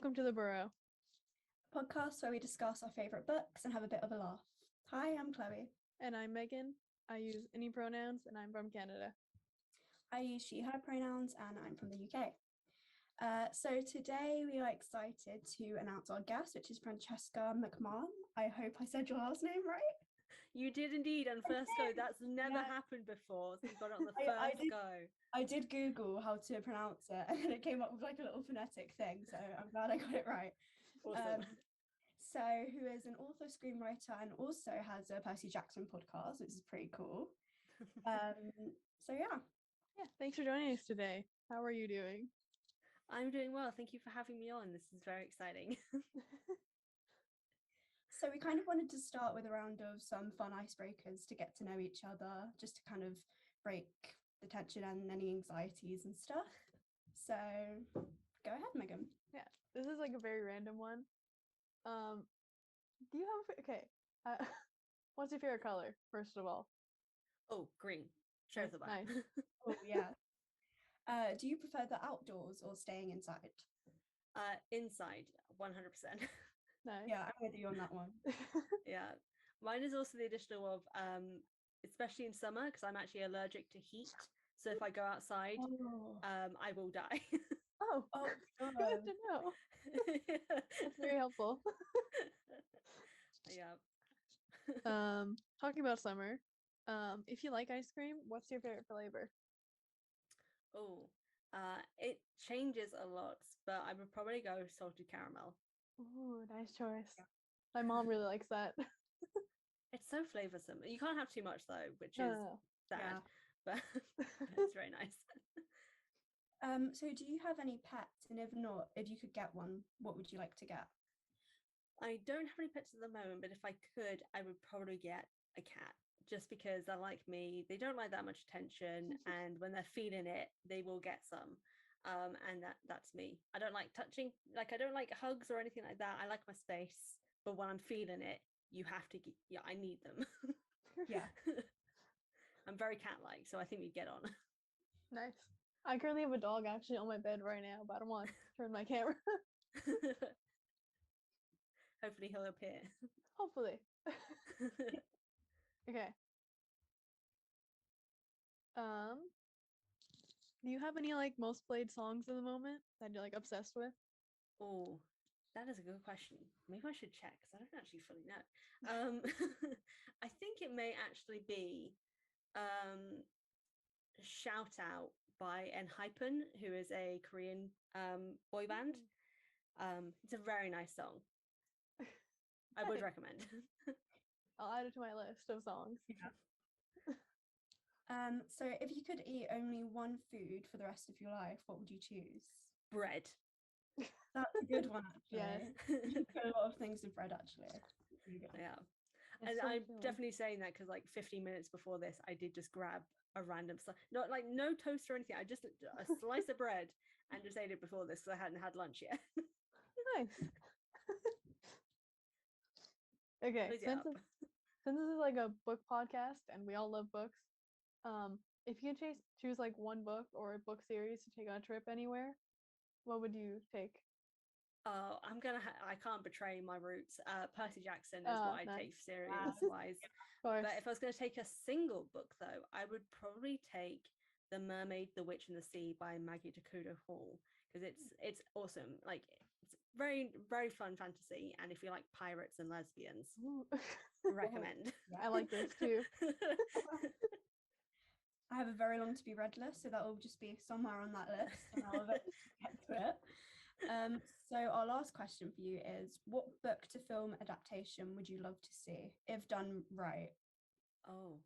Welcome to the Burrow. Podcast where we discuss our favourite books and have a bit of a laugh. Hi, I'm Chloe. And I'm Megan. I use any pronouns and I'm from Canada. I use she, her pronouns and I'm from the UK. So today we are excited to announce our guest, which is Francessca McMahon. I hope I said your last name right. You did indeed on first go. That's never happened before. So you got it on the first go. I did Google how to pronounce it and it came up with like a little phonetic thing. So I'm glad I got it right. Awesome. So who is an author, screenwriter, and also has a Percy Jackson podcast, which is pretty cool. So yeah. Yeah, thanks for joining us today. How are you doing? I'm doing well. Thank you for having me on. This is very exciting. So we kind of wanted to start with a round of some fun icebreakers to get to know each other, just to kind of break the tension and any anxieties and stuff. So go ahead, Megan. Yeah, this is like a very random one. Do you have what's your favorite color, first of all? Oh, green. Shows the Nice. Oh yeah. Do you prefer the outdoors or staying inside? Inside, 100%. Nice. Yeah, I'm with you on that one. Yeah. Mine is also the additional of, especially in summer, because I'm actually allergic to heat. So if I go outside, I will die. Oh, God. good to know. That's very helpful. Yeah. Talking about summer, if you like ice cream, what's your favorite flavor? Oh, it changes a lot, but I would probably go salted caramel. Ooh, nice choice. My mom really likes that. It's so flavoursome. You can't have too much though, which is sad, but it's very nice. So do you have any pets? And if not, if you could get one, what would you like to get? I don't have any pets at the moment, but if I could, I would probably get a cat. Just because they're like me, they don't like that much attention, and when they're feeling it, they will get some. And that's me. I don't like touching, like I don't like hugs or anything like that. I like my space, but when I'm feeling it, you have to I need them. Yeah. I'm very cat-like, so I think we'd get on. Nice. I currently have a dog actually on my bed right now, but I don't want to turn my camera. Hopefully he'll appear. Hopefully. Okay. Do you have any like most played songs in the moment that you're like obsessed with? Oh, that is a good question. Maybe I should check because I don't actually fully know. I think it may actually be Shout Out by Enhypen, who is a Korean boy band. It's a very nice song. I would recommend. I'll add it to my list of songs. Yeah. So if you could eat only one food for the rest of your life, what would you choose? Bread. That's a good one, actually. Yes. You can put a lot of things with bread, actually. Yeah. It's And so I'm filling. definitely saying that because like 15 minutes before this, I did just grab a random not like no toast or anything. I just a slice of bread and just ate it before this because I hadn't had lunch yet. Nice. Okay, since this is like a book podcast and we all love books, if you could choose like one book or a book series to take on a trip anywhere, what would you take? Oh, I can't betray my roots. Percy Jackson is what I take series wise. But if I was going to take a single book though, I would probably take The Mermaid, the Witch and the Sea by Maggie Dakoda Hall, because it's awesome. Like it's very, very fun fantasy, and if you like pirates and lesbians, recommend. I like this too. I have a very long to be read list, so that will just be somewhere on that list and I'll eventually get to it. So our last question for you is, what book to film adaptation would you love to see if done right? Oh,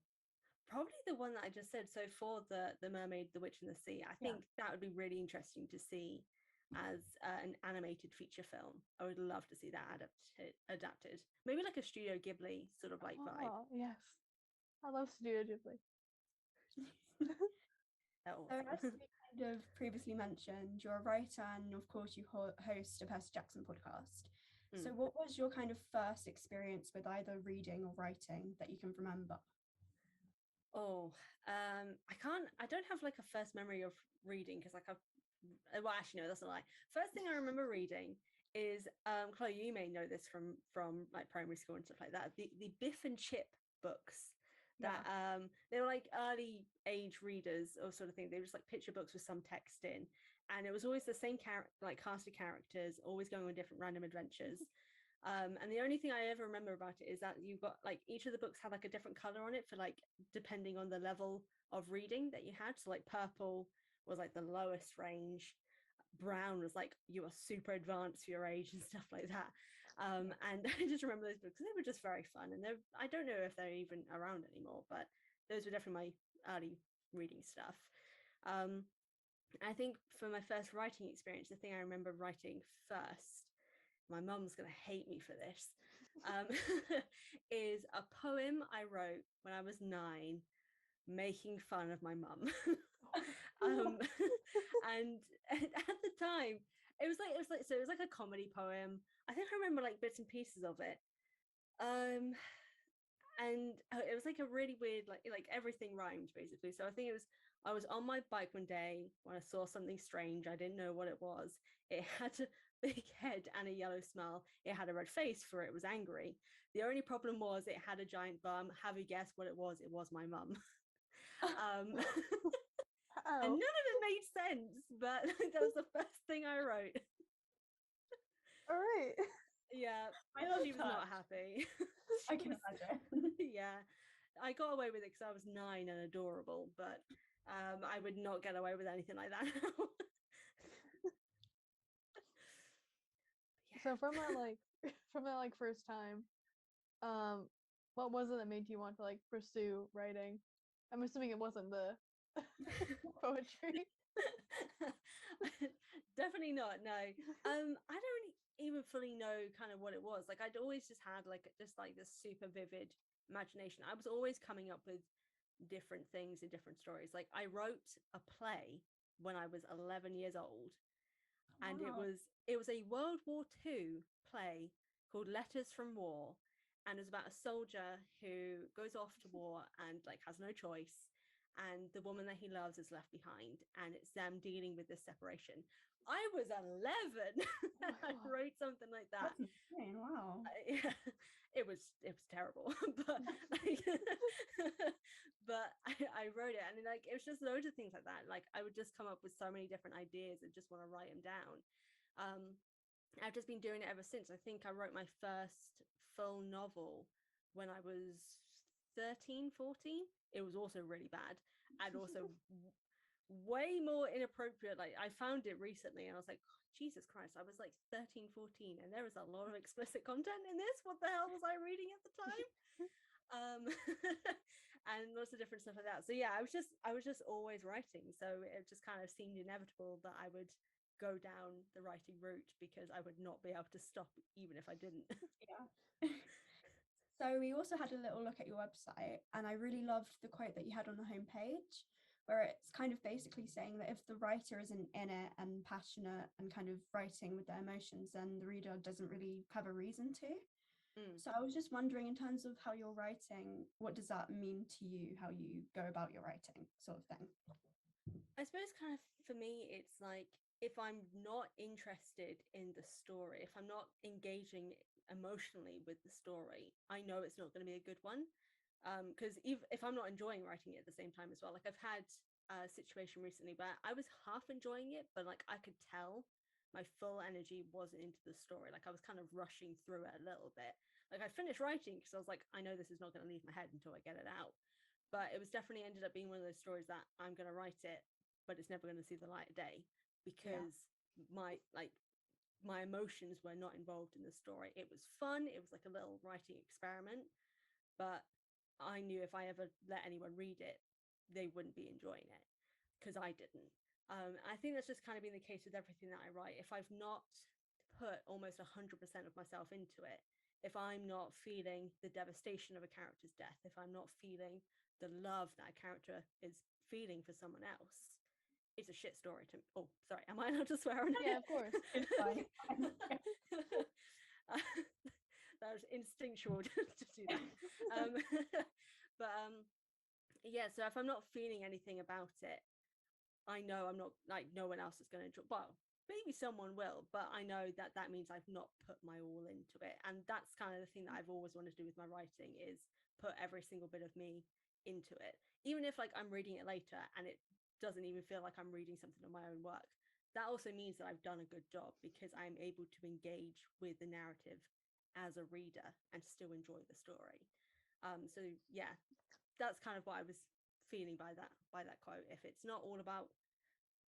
probably the one that I just said. So for the Mermaid, the Witch and the Sea, I think that would be really interesting to see as an animated feature film. I would love to see that adapted. Maybe like a Studio Ghibli sort of like vibe. Oh, yes. I love Studio Ghibli. So as we kind of previously mentioned, you're a writer and of course you host a Percy Jackson podcast. So what was your kind of first experience with either reading or writing that you can remember? Oh, I don't have like a first memory of reading because like well, actually no, that's a lie. First thing I remember reading is Chloe, you may know this from like primary school and stuff like that. The Biff and Chip books that they were like early age readers or sort of thing. They were just like picture books with some text in, and it was always the same like cast of characters, always going on different random adventures. And the only thing I ever remember about it is that you got like each of the books had like a different color on it for like depending on the level of reading that you had. So like purple was like the lowest range, brown was like you were super advanced for your age and stuff like that. And I just remember those books, they were just very fun, and I don't know if they're even around anymore, but those were definitely my early reading stuff. I think for my first writing experience, the thing I remember writing first, my mum's gonna hate me for this, is a poem I wrote when I was 9 making fun of my mum. And at the time it was like a comedy poem. I think I remember like bits and pieces of it, and it was like a really weird, like everything rhymed basically. So I think I was on my bike one day when I saw something strange. I didn't know what it was. It had a big head and a yellow smile. It had a red face, for it was angry. The only problem was it had a giant bum. Have you guessed what it was? It was my mum. And none of it made sense, but that was the first thing I wrote. All right. Yeah, she was not happy. I can imagine. Yeah, I got away with it because I was 9 and adorable, but I would not get away with anything like that now. Yeah. So from that first time, what was it that made you want to like pursue writing? I'm assuming it wasn't the poetry. Definitely not, no. I don't even fully know kind of what it was. Like I'd always just had like this super vivid imagination. I was always coming up with different things and different stories. Like I wrote a play when I was 11 years old, and it was a World War II play called Letters from War, and it was about a soldier who goes off to war and like has no choice, and the woman that he loves is left behind, and it's them dealing with this separation. I was 11. I wrote something like that. That's insane. Wow. Yeah, it was terrible, but but I wrote it, and like it was just loads of things like that. Like I would just come up with so many different ideas and just want to write them down. I've just been doing it ever since. I think I wrote my first full novel when I was 13, 14. It was also really bad, and also way more inappropriate. Like I found it recently and I was like, Jesus Christ, I was like 13, 14, and there was a lot of explicit content in this. What the hell was I reading at the time? And lots of different stuff like that. So yeah, I was just always writing, so it just kind of seemed inevitable that I would go down the writing route, because I would not be able to stop even if I didn't. Yeah. So we also had a little look at your website, and I really loved the quote that you had on the homepage, where it's kind of basically saying that if the writer isn't in it and passionate and kind of writing with their emotions, then the reader doesn't really have a reason to. So I was just wondering, in terms of how you're writing, what does that mean to you, how you go about your writing, sort of thing? I suppose kind of for me, it's like if I'm not interested in the story, if I'm not engaging emotionally with the story, I know it's not going to be a good one. Because if I'm not enjoying writing it at the same time as well, like I've had a situation recently where I was half enjoying it, but like I could tell my full energy wasn't into the story. Like I was kind of rushing through it a little bit. Like I finished writing because I was like, I know this is not going to leave my head until I get it out. But it was definitely ended up being one of those stories that I'm going to write it, but it's never going to see the light of day, because my emotions were not involved in the story. It was fun. It was like a little writing experiment, but I knew if I ever let anyone read it, they wouldn't be enjoying it, because I didn't. I think that's just kind of been the case with everything that I write. If I've not put almost 100% of myself into it, if I'm not feeling the devastation of a character's death, if I'm not feeling the love that a character is feeling for someone else, it's a shit story to me. Oh, sorry, am I allowed to swear on it? Yeah, of course. It's fine. That was instinctual to do that. Yeah, so if I'm not feeling anything about it, I know I'm not, like, no one else is going to enjoy. Well, maybe someone will, but I know that that means I've not put my all into it. And that's kind of the thing that I've always wanted to do with my writing, is put every single bit of me into it. Even if like I'm reading it later and it doesn't even feel like I'm reading something of my own work, that also means that I've done a good job, because I'm able to engage with the narrative as a reader and still enjoy the story. So yeah, that's kind of what I was feeling by that quote. If it's not all about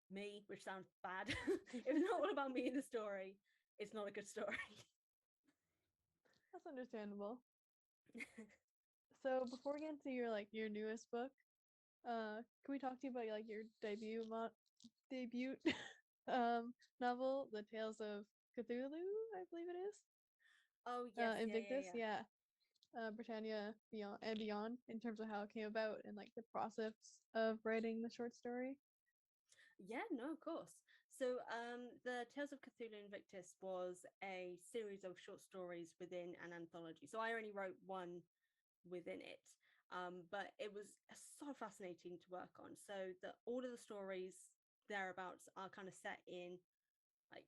me, which sounds bad, if it's not all about me in the story, it's not a good story. That's understandable. So before we get into your newest book, can we talk to you about like your debut novel, The Tales of Cthulhu, I believe it is. Oh yes, Invictus, yeah. Britannia Beyond, in terms of how it came about and like the process of writing the short story. Yeah, no, of course. So the Tales of Cthulhu Invictus was a series of short stories within an anthology. So I only wrote one within it, but it was so fascinating to work on. So all of the stories thereabouts are kind of set in like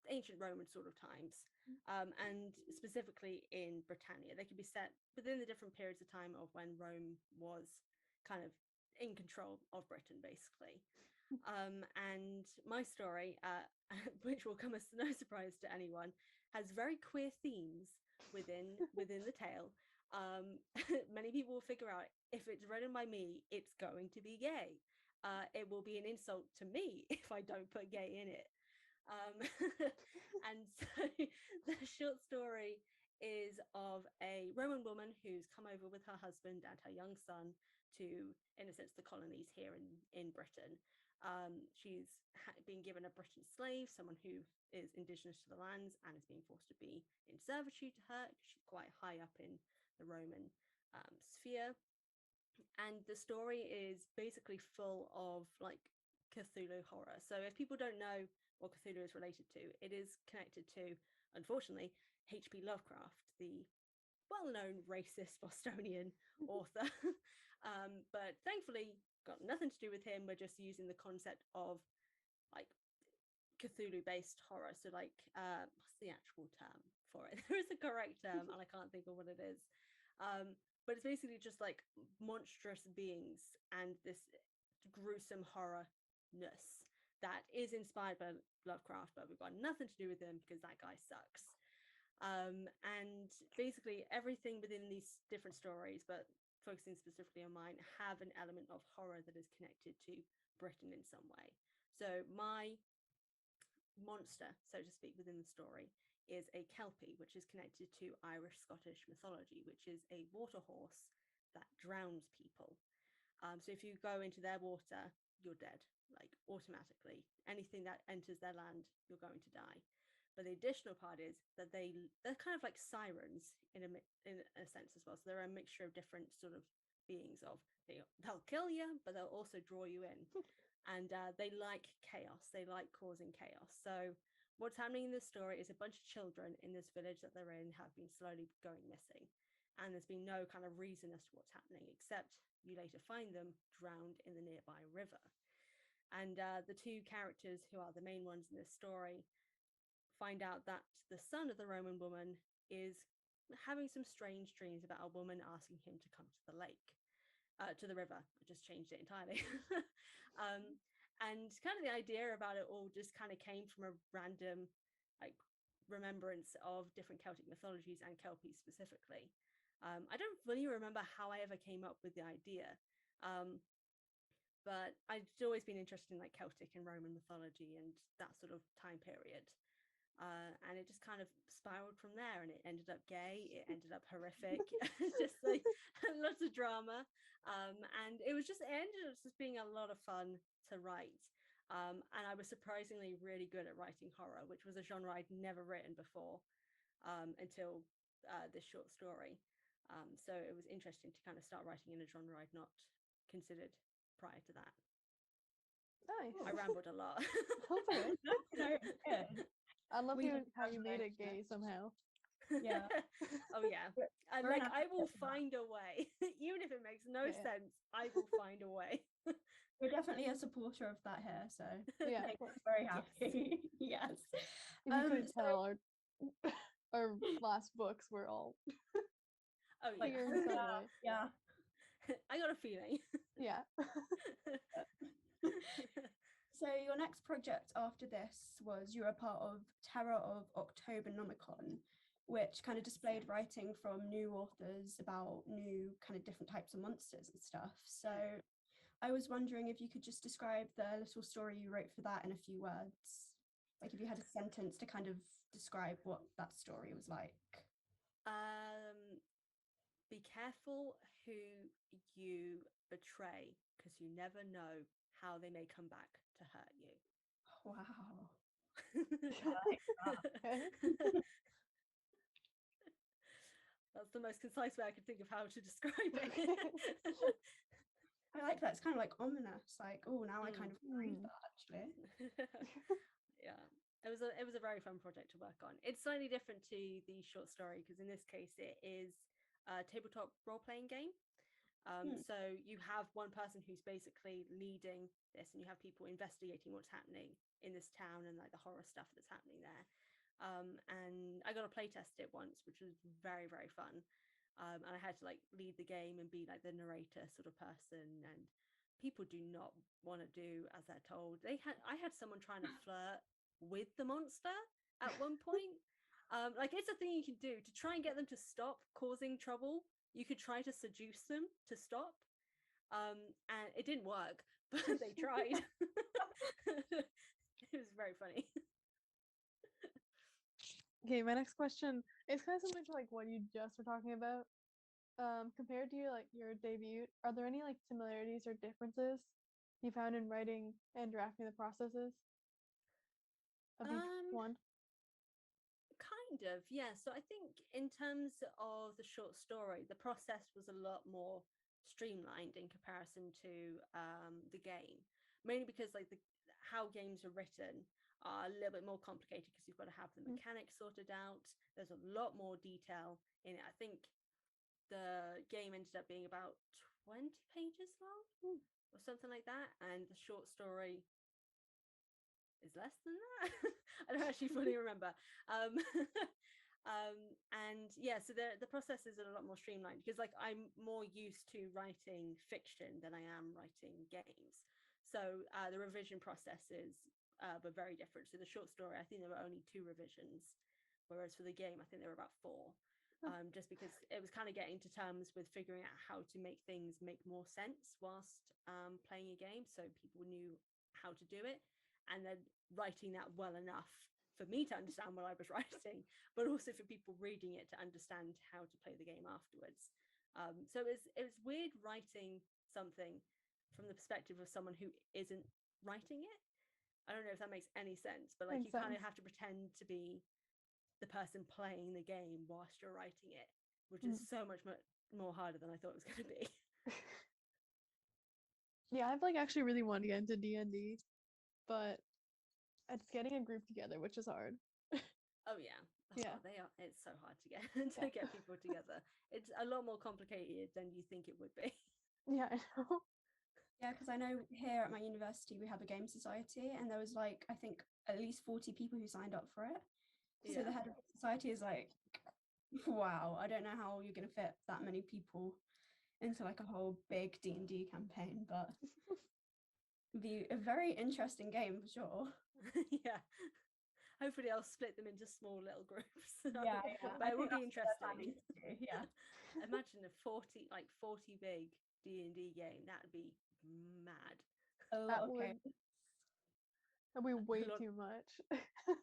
ancient Roman sort of times, and specifically in Britannia. They could be set within the different periods of time of when Rome was kind of in control of Britain, basically. And my story, which will come as no surprise to anyone, has very queer themes within the tale. Many people will figure out, if it's written by me, it's going to be gay. It will be an insult to me if I don't put gay in it. And so the short story is of a Roman woman who's come over with her husband and her young son to, in a sense, the colonies here in Britain. She's been given a British slave, someone who is indigenous to the lands, and is being forced to be in servitude to her. She's quite high up in the Roman sphere. And the story is basically full of like Cthulhu horror. So if people don't know what Cthulhu is related to, it is connected to, unfortunately, H.P. Lovecraft, the well-known racist Bostonian author. But thankfully, got nothing to do with him. We're just using the concept of like Cthulhu-based horror. So like, what's the actual term for it? There is a correct term, and I can't think of what it is. But it's basically just like monstrous beings and this gruesome horrorness that is inspired by Lovecraft, but we've got nothing to do with him because that guy sucks. And basically everything within these different stories, but focusing specifically on mine, have an element of horror that is connected to Britain in some way. So my monster, so to speak, within the story is a kelpie, which is connected to Irish Scottish mythology, which is a water horse that drowns people. So if you go into their water, you're dead, like automatically. Anything that enters their land, you're going to die. But the additional part is that they're kind of like sirens in a sense as well. So they're a mixture of different sort of beings. Of they'll kill you, but they'll also draw you in. And they like chaos. They like causing chaos. So what's happening in this story is a bunch of children in this village that they're in have been slowly going missing. And there's been no kind of reason as to what's happening, except you later find them drowned in the nearby river. And the two characters who are the main ones in this story find out that the son of the Roman woman is having some strange dreams about a woman asking him to come to the lake, to the river. I just changed it entirely. And kind of the idea about it all just kind of came from a random like remembrance of different Celtic mythologies and Kelpies specifically. I don't really remember how I ever came up with the idea, but I'd always been interested in like Celtic and Roman mythology and that sort of time period. And it just kind of spiraled from there, and it ended up gay, it ended up horrific, just like lots of drama. And it ended up just being a lot of fun to write. And I was surprisingly really good at writing horror, which was a genre I'd never written before, until this short story. So it was interesting to kind of start writing in a genre I'd not considered prior to that. Nice. I rambled a lot. Okay. That's very good. I love how you made it gay somehow. Yeah. Oh yeah. I will find a way. Even if it makes no sense, I will find a way. We're definitely a supporter of that here, so yeah, very happy. Yes. If you couldn't tell, our last books were all oh yeah. in some way. Yeah. I got a feeling. Yeah. So your next project after this was you were a part of Terror of Octobernomicon, which kind of displayed writing from new authors about new kind of different types of monsters and stuff. So I was wondering if you could just describe the little story you wrote for that in a few words. Like if you had a sentence to kind of describe what that story was like. Be careful who you betray, because you never know how they may come back to hurt you. Wow. That's the most concise way I could think of how to describe it. I like that. It's kind of like ominous. Like, oh, now I kind of read that actually. Yeah, it was a very fun project to work on. It's slightly different to the short story, because in this case it is a tabletop role-playing game. So you have one person who's basically leading this, and you have people investigating what's happening in this town and like the horror stuff that's happening there. And I got to play test it once, which was very, very fun. And I had to like lead the game and be like the narrator sort of person, and people do not want to do as they're told. I had someone trying to flirt with the monster at one point. Like, it's a thing you can do to try and get them to stop causing trouble. You could try to seduce them to stop, and it didn't work, but they tried. It was very funny. Okay, my next question is kind of similar to like what you just were talking about. Compared to your debut, are there any like similarities or differences you found in writing and drafting the processes of each one? Kind of, yeah. So I think in terms of the short story, the process was a lot more streamlined in comparison to the game, mainly because like how games are written are a little bit more complicated, because you've got to have the mechanics sorted out. There's a lot more detail in it. I think the game ended up being about 20 pages long or something like that, and the short story is less than that. I don't actually fully remember. And yeah, so the process is a lot more streamlined, because like I'm more used to writing fiction than I am writing games. So the revision processes were very different. So the short story, I think there were only 2 revisions, whereas for the game, I think there were about 4. Just because it was kind of getting to terms with figuring out how to make things make more sense whilst playing a game, so people knew how to do it, and then writing that well enough for me to understand what I was writing, but also for people reading it to understand how to play the game afterwards. So it was weird writing something from the perspective of someone who isn't writing it. I don't know if that makes any sense, but like you kind of have to pretend to be the person playing the game whilst you're writing it, which is so much more harder than I thought it was going to be. Yeah, I've like actually really wanted to get into D&D, but it's getting a group together, which is hard. Oh yeah. It's so hard to get people together. It's a lot more complicated than you think it would be. Yeah, I know. Yeah, because I know here at my university we have a game society, and there was like I think at least 40 people who signed up for it. So the head of the society is like, wow, I don't know how you're going to fit that many people into like a whole big D&D campaign, but it'd be a very interesting game for sure. Yeah. Hopefully I'll split them into small little groups. Yeah. But it would be interesting. Yeah. Imagine a 40 big D&D game. That would be mad. That'd be way too much.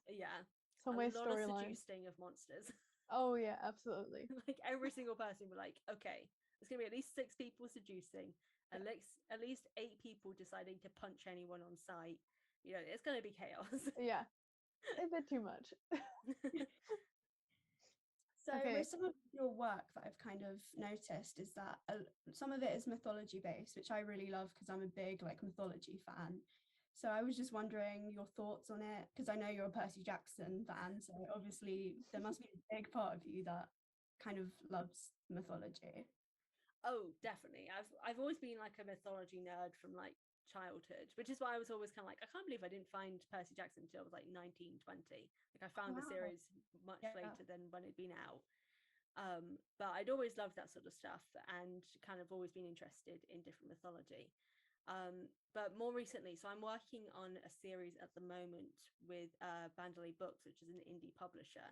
Yeah. So a my lot of storyline seducing of monsters. Oh yeah, absolutely. Like every single person would like, okay, there's gonna be at least 6 people seducing, at least 8 people deciding to punch anyone on sight. You know, it's gonna be chaos. Yeah, a bit too much. So with some of your work that I've kind of noticed is that some of it is mythology based, which I really love because I'm a big like mythology fan. So I was just wondering your thoughts on it, because I know you're a Percy Jackson fan, so obviously there must be a big part of you that kind of loves mythology. Oh, definitely. I've always been like a mythology nerd from like childhood, which is why I was always kind of like, I can't believe I didn't find Percy Jackson until I was like 19, 20. Like I found the series much later than when it'd been out. But I'd always loved that sort of stuff and kind of always been interested in different mythology. But more recently, so I'm working on a series at the moment with Bandolay Books, which is an indie publisher,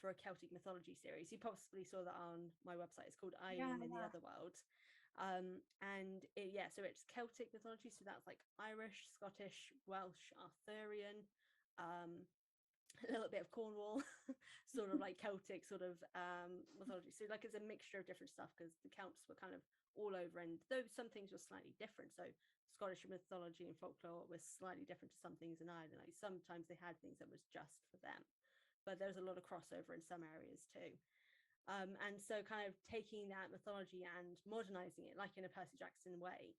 for a Celtic mythology series. You possibly saw that on my website. It's called Eileen in the Otherworld. So it's Celtic mythology. So that's like Irish, Scottish, Welsh, Arthurian, a little bit of Cornwall, sort of like Celtic sort of mythology. So like it's a mixture of different stuff because the Celts were kind of all over, and though some things were slightly different. So Scottish mythology and folklore was slightly different to some things in Ireland. Like sometimes they had things that was just for them, but there's a lot of crossover in some areas too. And so kind of taking that mythology and modernizing it like in a Percy Jackson way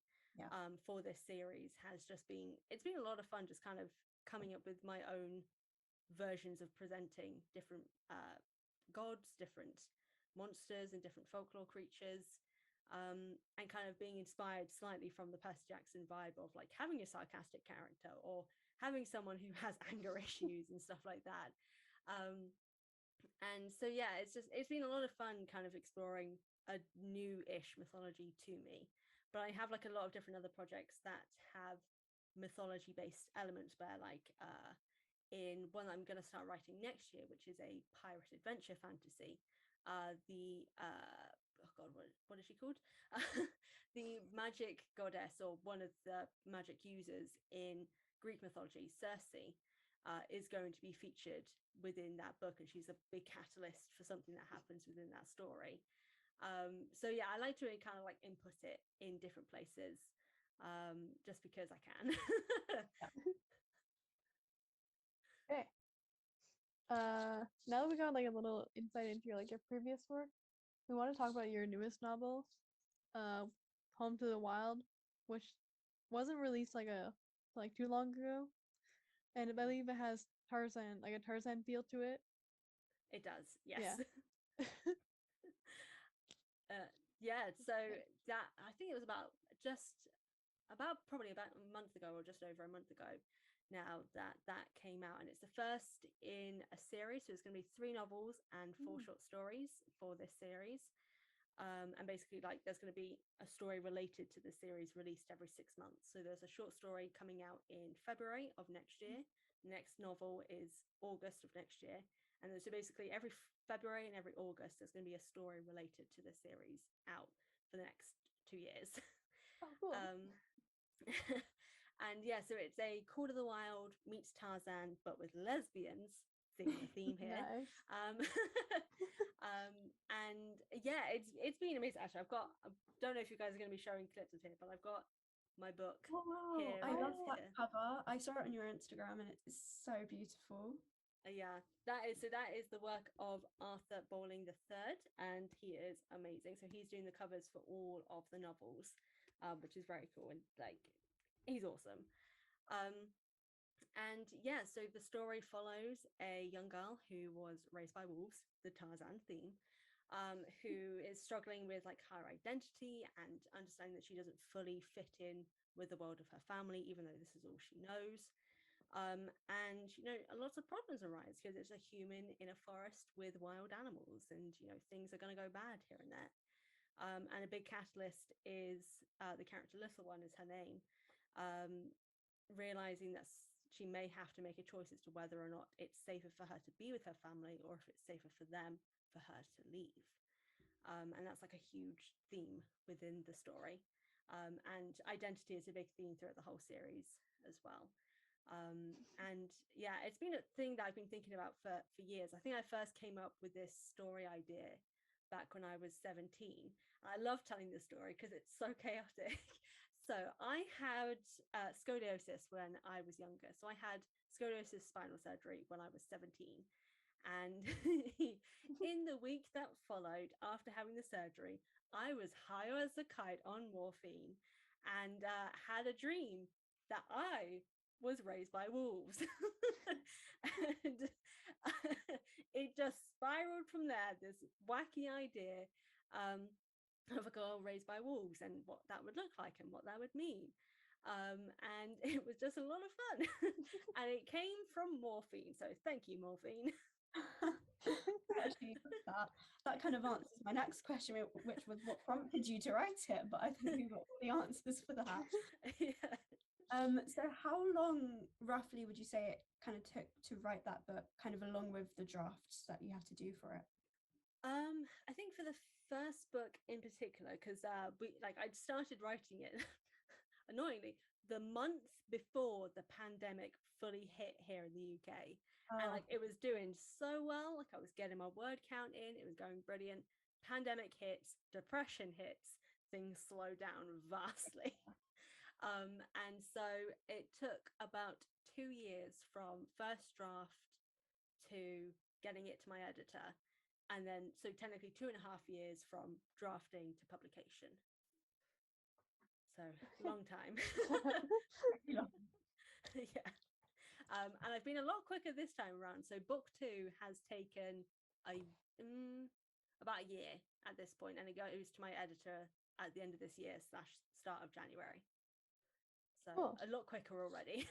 for this series has just been, it's been a lot of fun just kind of coming up with my own versions of presenting different gods, different monsters and different folklore creatures, and kind of being inspired slightly from the Percy Jackson vibe of like having a sarcastic character or having someone who has anger issues and stuff like that. And so it's been a lot of fun kind of exploring a new-ish mythology to me, but I have like a lot of different other projects that have mythology based elements where like in one that I'm going to start writing next year, which is a pirate adventure fantasy. What is she called? The magic goddess, or one of the magic users in Greek mythology, Circe, is going to be featured within that book, and she's a big catalyst for something that happens within that story. I like to kind of like input it in different places, just because I can. Okay. Now that we got like a little insight into your previous work, we want to talk about your newest novel, Home to the Wild, which wasn't released like too long ago, and I believe it has Tarzan, like a Tarzan feel to it. It does, yes. Yeah. So that, I think it was about probably about a month ago, or just over a month ago now, that came out, and it's the first in a series. So it's going to be 3 novels and 4 short stories for this series. And basically like there's going to be a story related to the series released every 6 months. So there's a short story coming out in February of next year. The next novel is August of next year. And so basically every February and every August there's going to be a story related to the series out for the next 2 years. Oh, cool. And so it's a Call to the Wild meets Tarzan, but with lesbians. Seeing the theme here. Nice. And it's been amazing. Actually, I don't know if you guys are going to be showing clips of it, but I've got my book here. I love that cover. I saw it on your Instagram and it's so beautiful. That is the work of Arthur Bowling III, and he is amazing. So he's doing the covers for all of the novels, which is very cool, and like he's awesome. So the story follows a young girl who was raised by wolves, the Tarzan theme, who is struggling with like her identity and understanding that she doesn't fully fit in with the world of her family, even though this is all she knows. Lots of problems arise because it's a human in a forest with wild animals, and things are going to go bad here and there. And a big catalyst is the character Little One is her name, realizing that she may have to make a choice as to whether or not it's safer for her to be with her family, or if it's safer for them for her to leave. And that's like a huge theme within the story. And identity is a big theme throughout the whole series as well. It's been a thing that I've been thinking about for years. I think I first came up with this story idea back when I was 17. I love telling this story because it's so chaotic. So I had scoliosis when I was younger. So I had scoliosis spinal surgery when I was 17. And in the week that followed after having the surgery, I was high as a kite on morphine and had a dream that I was raised by wolves. And it just spiraled from there, this wacky idea of a girl raised by wolves and what that would look like and what that would mean. And it was just a lot of fun. And it came from morphine, so thank you, morphine. Actually, that kind of answers my next question, which was what prompted you to write it, but I think we've got all the answers for that. Yeah. So how long roughly would you say it kind of took to write that book, kind of along with the drafts that you have to do for it? I think for the first book in particular, because I'd started writing it annoyingly the month before the pandemic fully hit here in the UK. And like it was doing so well, like I was getting my word count in, it was going brilliant. Pandemic hits, depression hits, things slow down vastly. And so it took about 2 years from first draft to getting it to my editor, and then so technically 2.5 years from drafting to publication. So long time. Yeah. And I've been a lot quicker this time around. So book 2 has taken about a year at this point, and it goes to my editor at the end of this year / start of January. So a lot quicker already.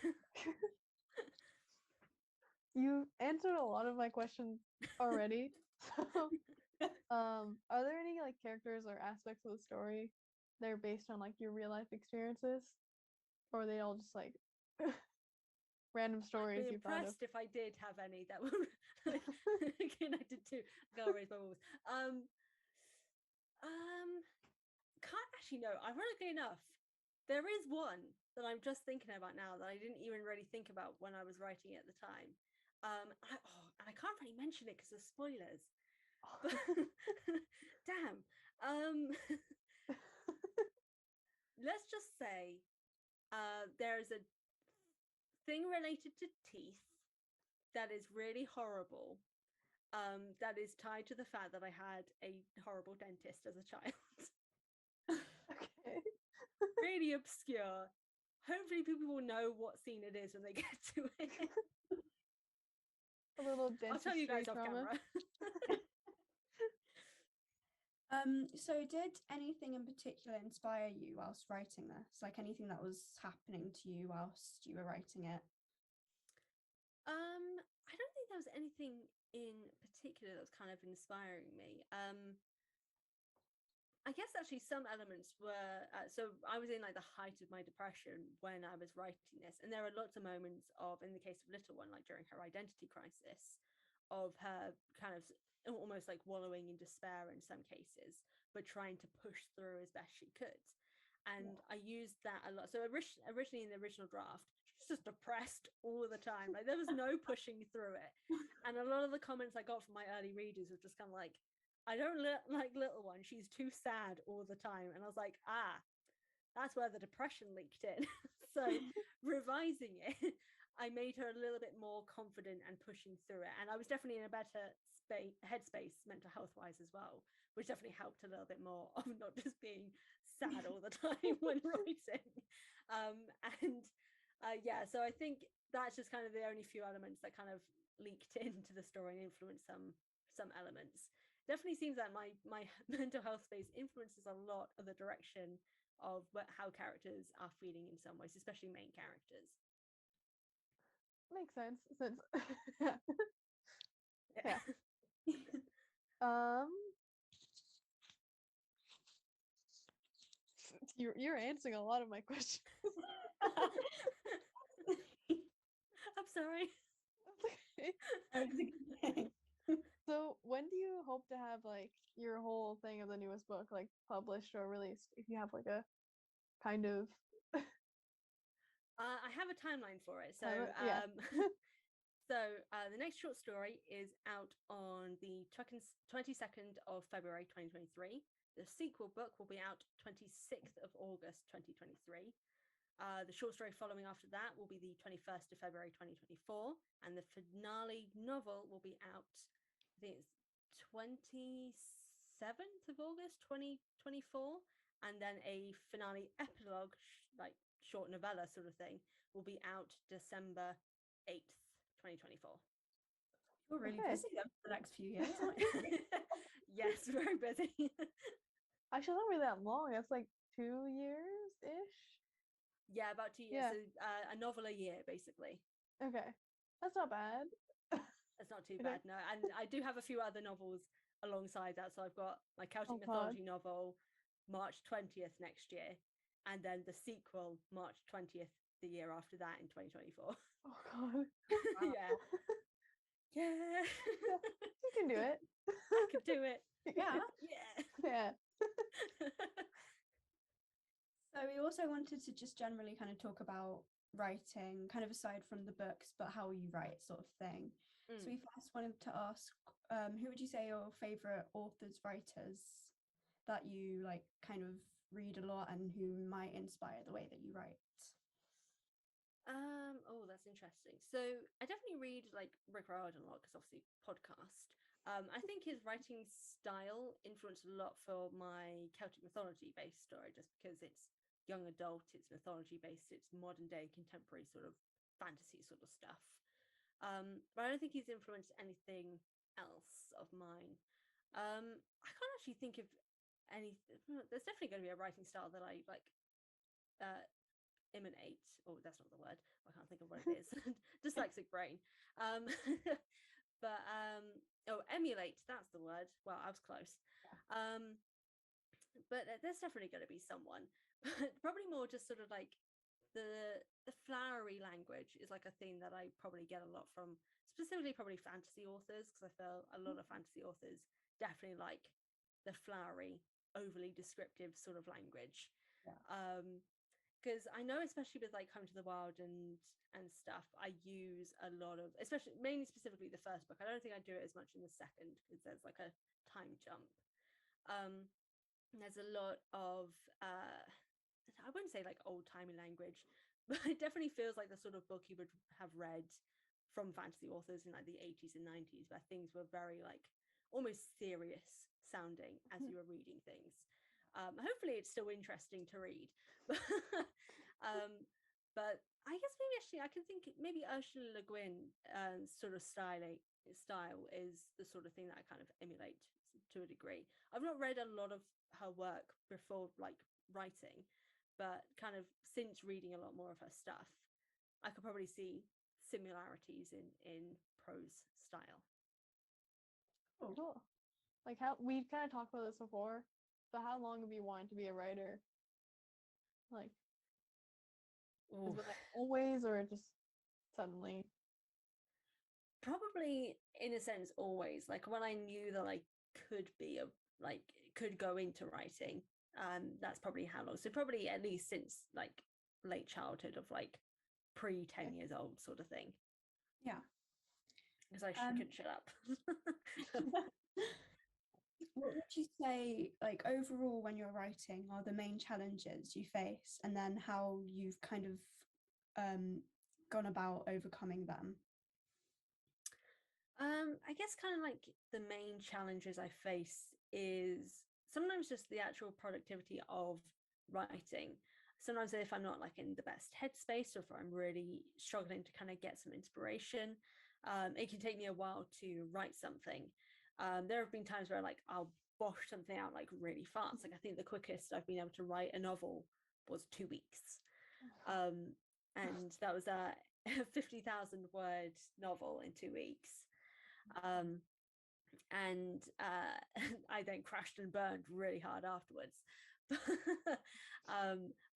You answered a lot of my questions already. So are there any like characters or aspects of the story that are based on like your real life experiences, or are they all just like random stories I'd be you thought of? impressed if I did have any that were connected to Girl Raised by Wolves. Can't actually know. Ironically enough, there is one that I'm just thinking about now that I didn't even really think about when I was writing it at the time. And I can't really mention it because of spoilers. But damn. Let's just say there's a thing related to teeth that is really horrible, that is tied to the fact that I had a horrible dentist as a child. Okay. Really obscure. Hopefully people will know what scene it is when they get to it. A little dentistry I'll tell you guys off trauma. camera. So did anything in particular inspire you whilst writing this? Like anything that was happening to you whilst you were writing it? I don't think there was anything in particular that was kind of inspiring me. I guess actually some elements were, so I was in like the height of my depression when I was writing this, and there are lots of moments of, in the case of Little One, like during her identity crisis, of her kind of almost like wallowing in despair in some cases, but trying to push through as best she could. And I used that a lot. So originally in the original draft, she was just depressed all the time. Like there was no pushing through it. And a lot of the comments I got from my early readers were just kind of like, I don't like Little One. She's too sad all the time. And I was like, that's where the depression leaked in. So revising it, I made her a little bit more confident and pushing through it. And I was definitely in a better headspace mental health wise as well, which definitely helped a little bit more of not just being sad all the time when writing. So I think that's just kind of the only few elements that kind of leaked into the story and influenced some elements. Definitely seems that my mental health space influences a lot of the direction of how characters are feeling in some ways, especially main characters. Makes sense since yeah. You're answering a lot of my questions. I'm sorry. Okay. So when do you hope to have like your whole thing of the newest book like published or released, if you have like a kind of I have a timeline for it. So the next short story is out on the 22nd of February 2023. The sequel book will be out 26th of August 2023. The short story following after that will be the 21st of February 2024, and the finale novel will be out, I think it's 27th of August 2024, and then a finale epilogue short novella sort of thing will be out December 8th, 2024. You're really busy then for the next few years, aren't you? Yes, very busy. Actually, not really that long. It's like 2 years-ish. Yeah, about 2 years. So a novel a year, basically. Okay, that's not bad. It's not too bad, no. And I do have a few other novels alongside that. So I've got my Celtic mythology novel, March 20th next year, and then the sequel, March 20th, the year after that, in 2024. Oh God. Yeah. Yeah. You can do it. I can do it. Yeah. Yeah. So we also wanted to just generally kind of talk about writing, kind of aside from the books, but how you write, sort of thing. So we first wanted to ask, who would you say your favorite authors, writers that you like kind of read a lot and who might inspire the way that you write? Oh, that's interesting. So I definitely read like Rick Riordan a lot because obviously podcast. I think his writing style influenced a lot for my Celtic mythology based story, just because it's young adult, it's mythology based, it's modern day contemporary sort of fantasy sort of stuff. But I don't think he's influenced anything else of mine. I can't actually think of anything. There's definitely going to be a writing style that I like emanate. Oh, that's not the word. I can't think of what it is. Dyslexic brain. But emulate, that's the word. Well, I was close. But there's definitely going to be someone, but probably more just sort of like the flowery language is like a theme that I probably get a lot from, specifically probably fantasy authors, because I feel a lot of fantasy authors definitely like the flowery, overly descriptive sort of language. Because I know, especially with like Home to the Wild and stuff, I use a lot of, especially mainly specifically the first book. I don't think I do it as much in the second because there's like a time jump. There's a lot of I wouldn't say like old-timey language, but it definitely feels like the sort of book you would have read from fantasy authors in like the 80s and 90s, where things were very like almost serious sounding as you were reading things. Hopefully it's still interesting to read. But I guess maybe actually I can think maybe Ursula Le Guin sort of style is the sort of thing that I kind of emulate to a degree. I've not read a lot of her work before like writing, but kind of since reading a lot more of her stuff, I could probably see similarities in prose style. Oh, cool. Like how we kind of talked about this before, but how long have you wanted to be a writer? Like, is it like always or just suddenly? Probably in a sense always. Like when I knew that I could go into writing, that's probably how long. So probably at least since like late childhood of like pre 10 years old sort of thing. Yeah. Because I couldn't shut up. What would you say, like overall when you're writing, are the main challenges you face, and then how you've kind of gone about overcoming them? I guess kind of like the main challenges I face is sometimes just the actual productivity of writing. Sometimes if I'm not like in the best headspace, or if I'm really struggling to kind of get some inspiration, it can take me a while to write something. There have been times where like I'll bosh something out like really fast. Like I think the quickest I've been able to write a novel was 2 weeks. And that was a 50,000 word novel in 2 weeks. And I then crashed and burned really hard afterwards. But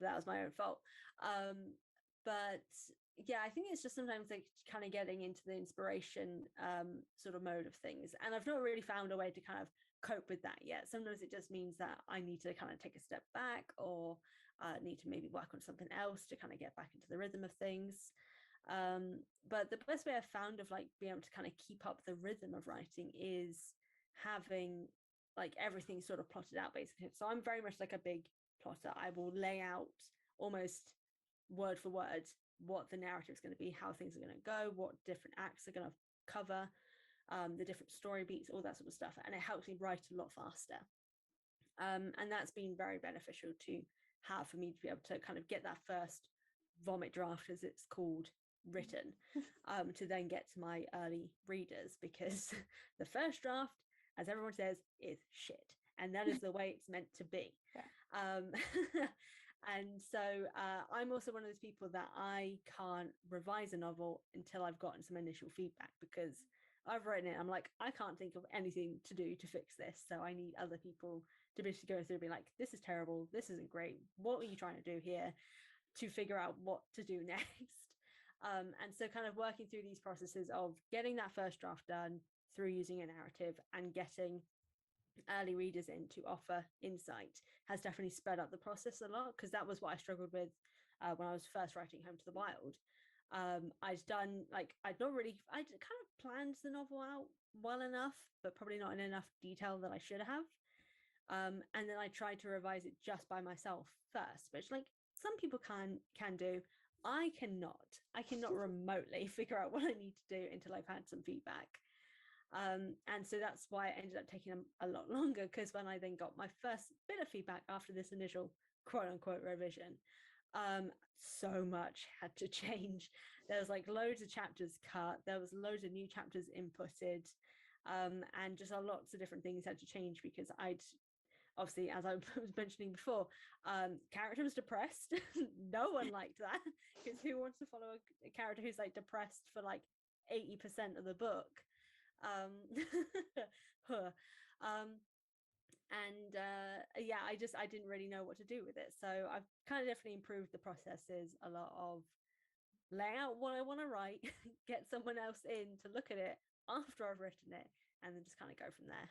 that was my own fault. But yeah, I think it's just sometimes like kind of getting into the inspiration sort of mode of things. And I've not really found a way to kind of cope with that yet. Sometimes it just means that I need to kind of take a step back, or need to maybe work on something else to kind of get back into the rhythm of things. But the best way I've found of like being able to kind of keep up the rhythm of writing is having like everything sort of plotted out basically. So I'm very much like a big plotter. I will lay out almost word for word what the narrative is going to be, how things are going to go, what different acts are going to cover, the different story beats, all that sort of stuff. And it helps me write a lot faster. And that's been very beneficial to have for me to be able to kind of get that first vomit draft, as it's called, written, to then get to my early readers, because the first draft, as everyone says, is shit, and that is the way it's meant to be. And so I'm also one of those people that I can't revise a novel until I've gotten some initial feedback, because I've written it, I'm like, I can't think of anything to do to fix this, so I need other people to be able to go through and be like, this is terrible, this isn't great, what are you trying to do here, to figure out what to do next. And so kind of working through these processes of getting that first draft done through using a narrative and getting early readers in to offer insight has definitely sped up the process a lot, because that was what I struggled with when I was first writing Home to the Wild. I'd kind of planned the novel out well enough, but probably not in enough detail that I should have. And then I tried to revise it just by myself first, which like some people can do. I cannot remotely figure out what I need to do until I've had some feedback. And so that's why it ended up taking a lot longer, because when I then got my first bit of feedback after this initial quote unquote revision, so much had to change. There was like loads of chapters cut, there was loads of new chapters inputted, and just lots of different things had to change, because I'd obviously, as I was mentioning before, character was depressed. No one liked that, because who wants to follow a character who's like depressed for like 80% of the book? I didn't really know what to do with it, so I've kind of definitely improved the processes a lot of lay out what I want to write, get someone else in to look at it after I've written it, and then just kind of go from there.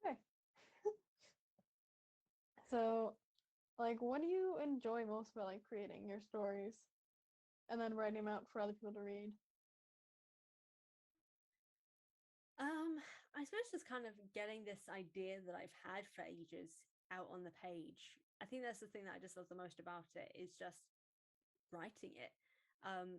Okay. So, like, what do you enjoy most about like creating your stories and then writing them out for other people to read? I suppose just kind of getting this idea that I've had for ages out on the page. I think that's the thing that I just love the most about it, is just writing it.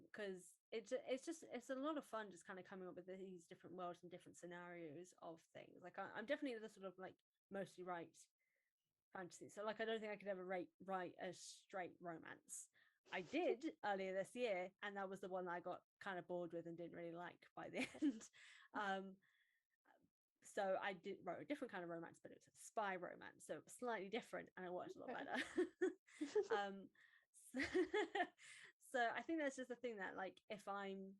Because it's a lot of fun just kind of coming up with these different worlds and different scenarios of things. Like I'm definitely the sort of like mostly write fantasy, so like I don't think I could ever write a straight romance. I did earlier this year, and that was the one that I got kind of bored with and didn't really like by the end. So I wrote a different kind of romance, but it was a spy romance, so it was slightly different, and it worked a lot better. So I think that's just the thing, that like if I'm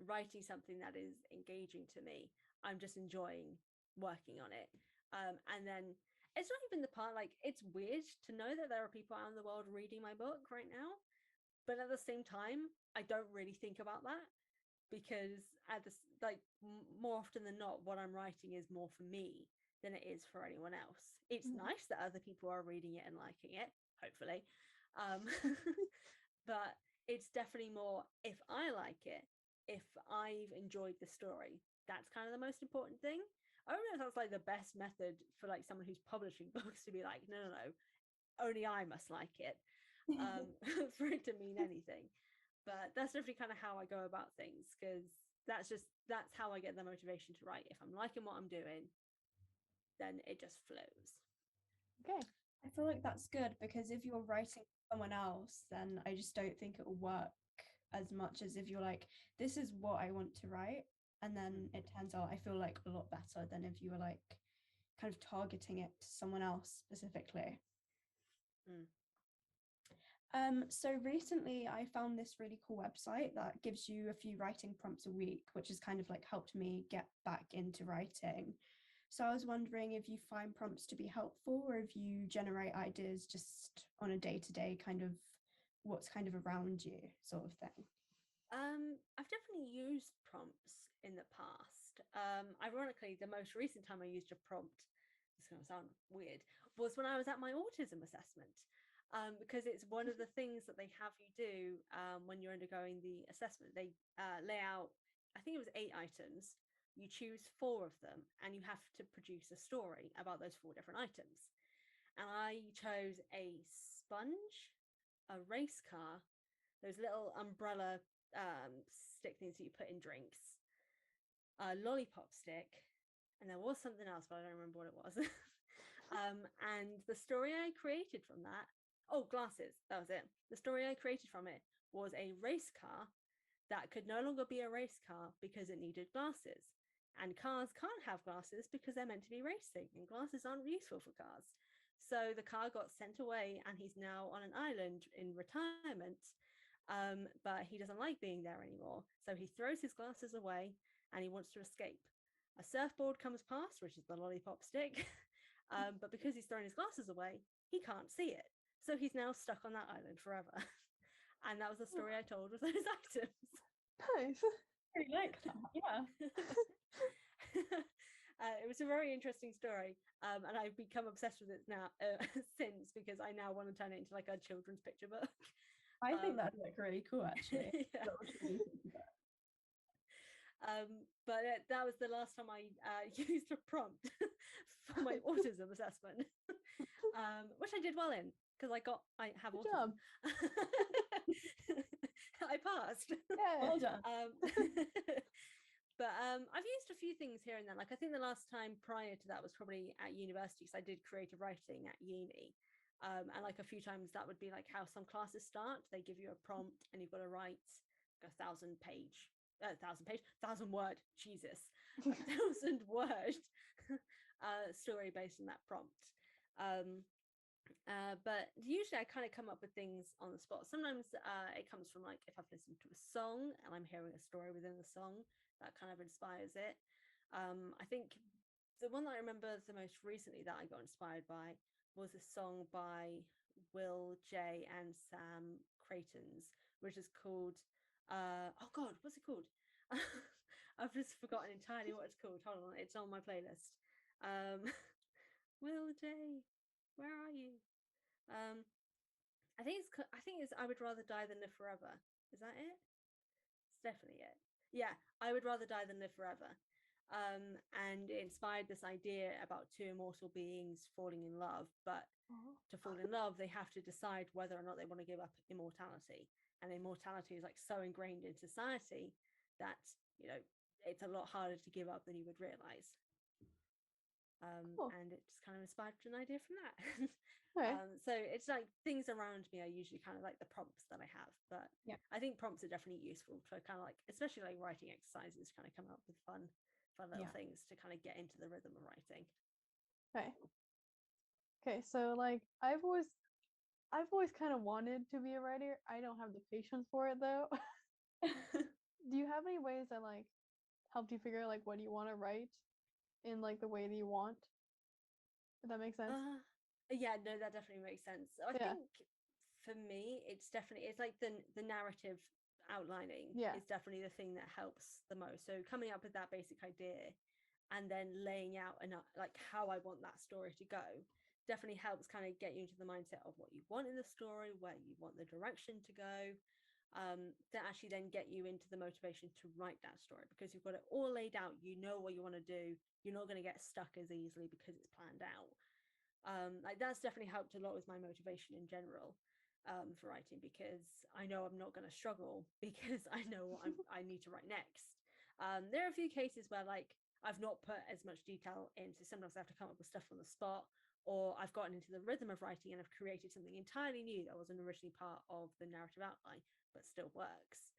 writing something that is engaging to me, I'm just enjoying working on it. And then it's not even the part, like it's weird to know that there are people out in the world reading my book right now, but at the same time I don't really think about that, because more often than not, what I'm writing is more for me than it is for anyone else. It's nice that other people are reading it and liking it, hopefully, but it's definitely more if I like it, if I've enjoyed the story. That's kind of the most important thing. I don't know if that's like the best method for like someone who's publishing books to be like, no, only I must like it, for it to mean anything. But that's definitely kind of how I go about things, because that's how I get the motivation to write. If I'm liking what I'm doing, then it just flows. Okay. I feel like that's good, because if you're writing for someone else, then I just don't think it will work as much as if you're like, this is what I want to write, and then it turns out, I feel like a lot better than if you were like kind of targeting it to someone else specifically. So recently I found this really cool website that gives you a few writing prompts a week, which has kind of like helped me get back into writing. So I was wondering if you find prompts to be helpful, or if you generate ideas just on a day-to-day kind of what's kind of around you sort of thing. I've definitely used prompts in the past. Ironically, the most recent time I used a prompt, it's going to sound weird, was when I was at my autism assessment. Because it's one of the things that they have you do when you're undergoing the assessment. They lay out, I think it was 8 items. You choose 4 of them, and you have to produce a story about those 4 different items. And I chose a sponge, a race car, those little umbrella stick things that you put in drinks, a lollipop stick, and there was something else, but I don't remember what it was. And the story I created from that Oh, glasses. That was it. The story I created from it was a race car that could no longer be a race car because it needed glasses. And cars can't have glasses because they're meant to be racing, and glasses aren't useful for cars. So the car got sent away, and he's now on an island in retirement. But he doesn't like being there anymore. So he throws his glasses away and he wants to escape. A surfboard comes past, which is the lollipop stick. But because he's thrown his glasses away, he can't see it. So he's now stuck on that island forever. And that was the story I told with those items. Nice. I like that. Yeah. It was a very interesting story, and I've become obsessed with it now since, because I now want to turn it into like a children's picture book. I think that'd look really cool, actually. But that was the last time I used a prompt for my autism assessment, which I did well in, because I have Good autism. job. I passed. Yeah. Well done. But I've used a few things here and then. Like, I think the last time prior to that was probably at university, because I did creative writing at uni. And like a few times that would be like how some classes start. They give you a prompt and you've got to write like 1,000 word, Jesus, 1,000 word story based on that prompt. But usually I kind of come up with things on the spot. Sometimes it comes from, like, if I've listened to a song and I'm hearing a story within the song, that kind of inspires it. I think the one that I remember the most recently that I got inspired by was a song by Will J and Sam Creighton's, which is called oh god, what's it called? I've just forgotten entirely what it's called. Hold on, it's on my playlist. Will J, where are you? I think it's I Would Rather Die Than Live Forever. Is that it? It's definitely it. Yeah, I Would Rather Die Than Live Forever. And it inspired this idea about two immortal beings falling in love, but to fall in love they have to decide whether or not they want to give up immortality. And immortality is like so ingrained in society that, you know, it's a lot harder to give up than you would realize. And it just kind of inspired an idea from that. Okay. So it's like things around me are usually kind of like the prompts that I have, but yeah, I think prompts are definitely useful for kind of like, especially like writing exercises, kind of come up with fun little things to kind of get into the rhythm of writing. Okay, so like I've always kind of wanted to be a writer. I don't have the patience for it though. Do you have any ways that like helped you figure out like what you want to write in like the way that you want? If that makes sense. Yeah, no, that definitely makes sense. I think for me, it's like the narrative outlining is definitely the thing that helps the most. So coming up with that basic idea and then laying out like how I want that story to go definitely helps kind of get you into the mindset of what you want in the story, where you want the direction to go, that actually then get you into the motivation to write that story, because you've got it all laid out. You know what you want to do. You're not going to get stuck as easily because it's planned out. Like that's definitely helped a lot with my motivation in general for writing, because I know I'm not going to struggle because I know what I need to write next. There are a few cases where like I've not put as much detail in, so sometimes I have to come up with stuff on the spot, or I've gotten into the rhythm of writing and I've created something entirely new that wasn't originally part of the narrative outline but still works.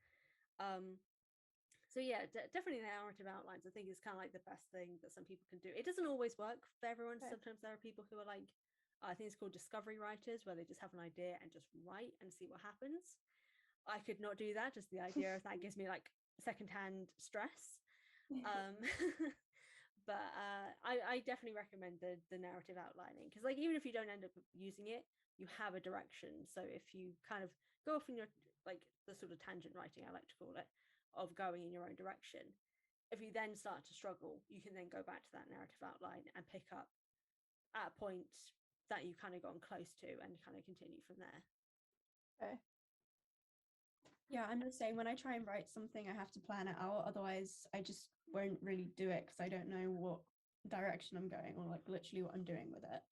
So yeah, definitely narrative outlines I think is kind of like the best thing that some people can do. It doesn't always work for everyone. Sometimes there are people who are like, I think it's called discovery writers, where they just have an idea and just write and see what happens. I could not do that. Just the idea of that gives me like secondhand stress. But I definitely recommend the narrative outlining, because like even if you don't end up using it, you have a direction. So if you kind of go off in your like the sort of tangent writing, I like to call it, of going in your own direction, if you then start to struggle, you can then go back to that narrative outline and pick up at a point that you've kind of gotten close to and kind of continue from there. Okay. Yeah, I'm the same. When I try and write something, I have to plan it out. Otherwise, I just won't really do it because I don't know what direction I'm going, or like literally what I'm doing with it.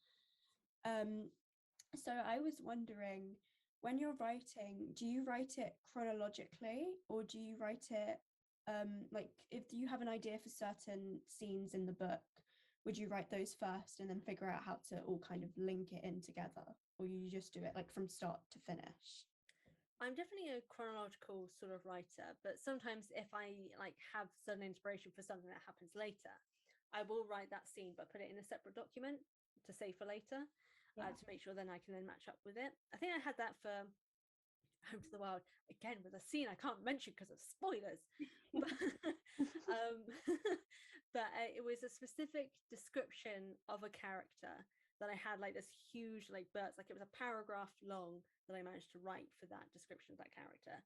So I was wondering, when you're writing, do you write it chronologically, or do you write it like if you have an idea for certain scenes in the book, would you write those first and then figure out how to all kind of link it in together, or you just do it like from start to finish? I'm definitely a chronological sort of writer, but sometimes if I like have sudden inspiration for something that happens later, I will write that scene but put it in a separate document to save for later, to make sure then I can then match up with it. I think I had that for Home to the Wild, again with a scene I can't mention because of spoilers, but, but it was a specific description of a character that I had like this huge like burst, like it was a paragraph long that I managed to write for that description of that character,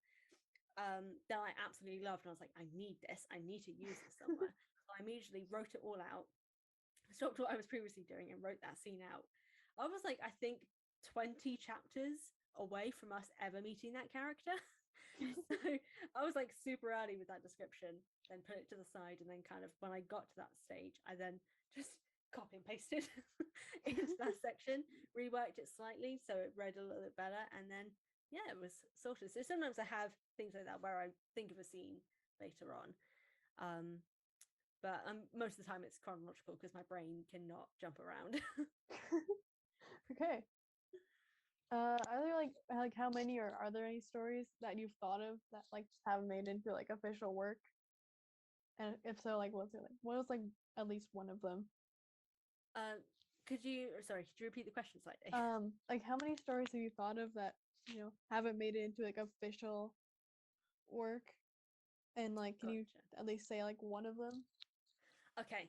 that I absolutely loved, and I was like, I need this, I need to use this somewhere. So I immediately wrote it all out, stopped what I was previously doing and wrote that scene out. I was like, I think 20 chapters away from us ever meeting that character. So I was like super early with that description, then put it to the side, and then kind of when I got to that stage I then just copy and pasted into that section, reworked it slightly so it read a little bit better, and then it was sorted. So sometimes I have things like that where I think of a scene later on, but most of the time it's chronological because my brain cannot jump around. Okay. Are there like how many, or are there any stories that you've thought of that like haven't made into like official work? And if so, like what was like at least one of them? Could you repeat the question slightly? Like how many stories have you thought of that, haven't made it into like official work? And like can you at least say like one of them? Okay.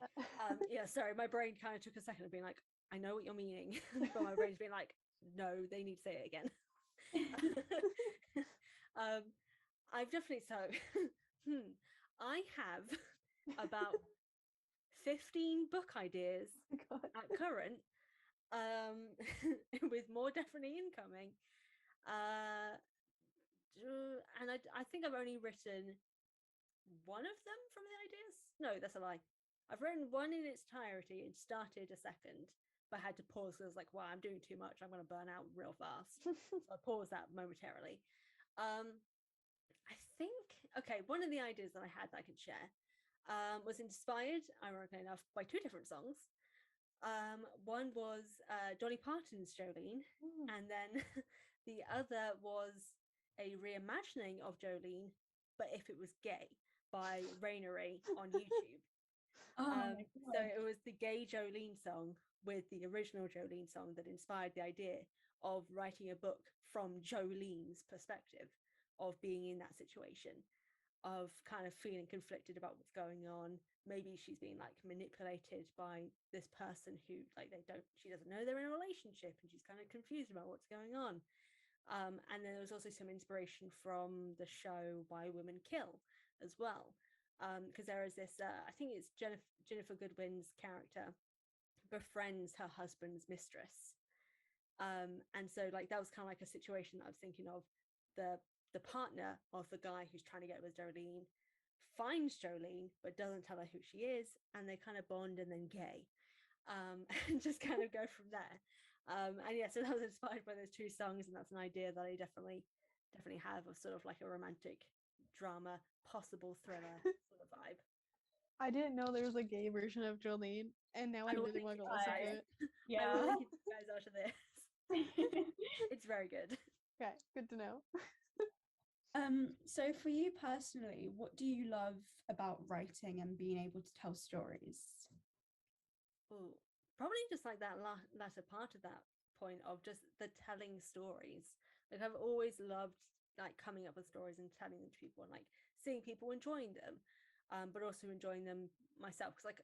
Sorry, my brain kind of took a second of being like, I know what you're meaning, but my brain's being like, no, they need to say it again. I've definitely I have about 15 book ideas at current, with more definitely incoming, and I think I've only written one of them from the ideas. No, that's a lie. I've written one in its entirety and started a second, but I had to pause because I was like, wow, I'm doing too much, I'm going to burn out real fast. So I paused that momentarily. I think, one of the ideas that I had that I could share was inspired, ironically enough, by two different songs. One was Dolly Parton's Jolene, and then the other was a reimagining of Jolene, but if it was gay, by Rainery on YouTube. So it was the gay Jolene song with the original Jolene song that inspired the idea of writing a book from Jolene's perspective of being in that situation, of kind of feeling conflicted about what's going on. Maybe she's being like manipulated by this person who like she doesn't know they're in a relationship, and she's kind of confused about what's going on. And then there was also some inspiration from the show Why Women Kill as well, because there is this I think it's Jennifer Goodwin's character befriends her husband's mistress, and so like that was kind of like a situation that I was thinking of. The partner of the guy who's trying to get with Jolene finds Jolene but doesn't tell her who she is, and they kind of bond and then gay, and just kind of go from there. And so that was inspired by those two songs, and that's an idea that I definitely have, of sort of like a romantic drama, possible thriller sort of vibe. I didn't know there was a gay version of Jolene, and now I really want to listen to it. Yeah, I will link you guys after this. It's very good. Okay, good to know. So for you personally, what do you love about writing and being able to tell stories? Oh, probably just like that latter part of that point of just the telling stories. Like I've always loved like coming up with stories and telling them to people, and like seeing people enjoying them, but also enjoying them myself, because like